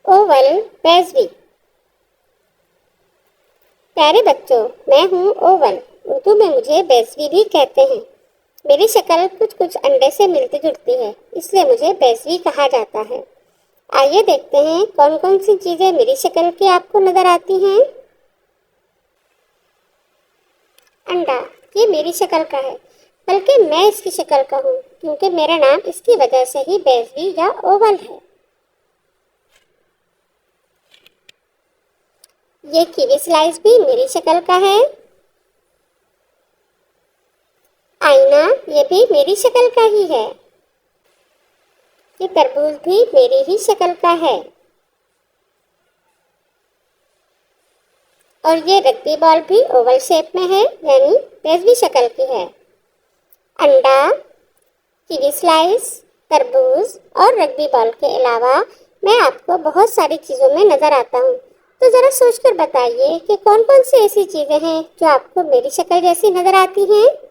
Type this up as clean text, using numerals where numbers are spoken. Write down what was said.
Oval بیضوی۔ پیارے بچوں، میں ہوں اوول، اردو میں مجھے بیضوی بھی کہتے ہیں۔ میری شکل کچھ انڈے سے ملتی جلتی ہے، اس لیے مجھے بیضوی کہا جاتا ہے۔ آئیے دیکھتے ہیں کون کون سی چیزیں میری شکل کی آپ کو نظر آتی ہیں۔ انڈا، یہ میری شکل کا ہے، بلکہ میں اس کی شکل کا ہوں کیونکہ میرا نام اس کی وجہ سے ہی بیضوی یا اوول ہے۔ یہ کیوی سلائس بھی میری شکل کا ہے۔ آئینہ، یہ بھی میری شکل کا ہی ہے۔ یہ تربوز بھی میری ہی شکل کا ہے۔ اور یہ رگبی بال بھی اوول شیپ میں ہے، یعنی بیضوی شکل کی ہے۔ انڈا، کیوی سلائس، تربوز اور رگبی بال کے علاوہ میں آپ کو بہت ساری چیزوں میں نظر آتا ہوں، تو ذرا سوچ کر بتائیے کہ کون کون سی ایسی چیزیں ہیں جو آپ کو میری شکل جیسی نظر آتی ہیں۔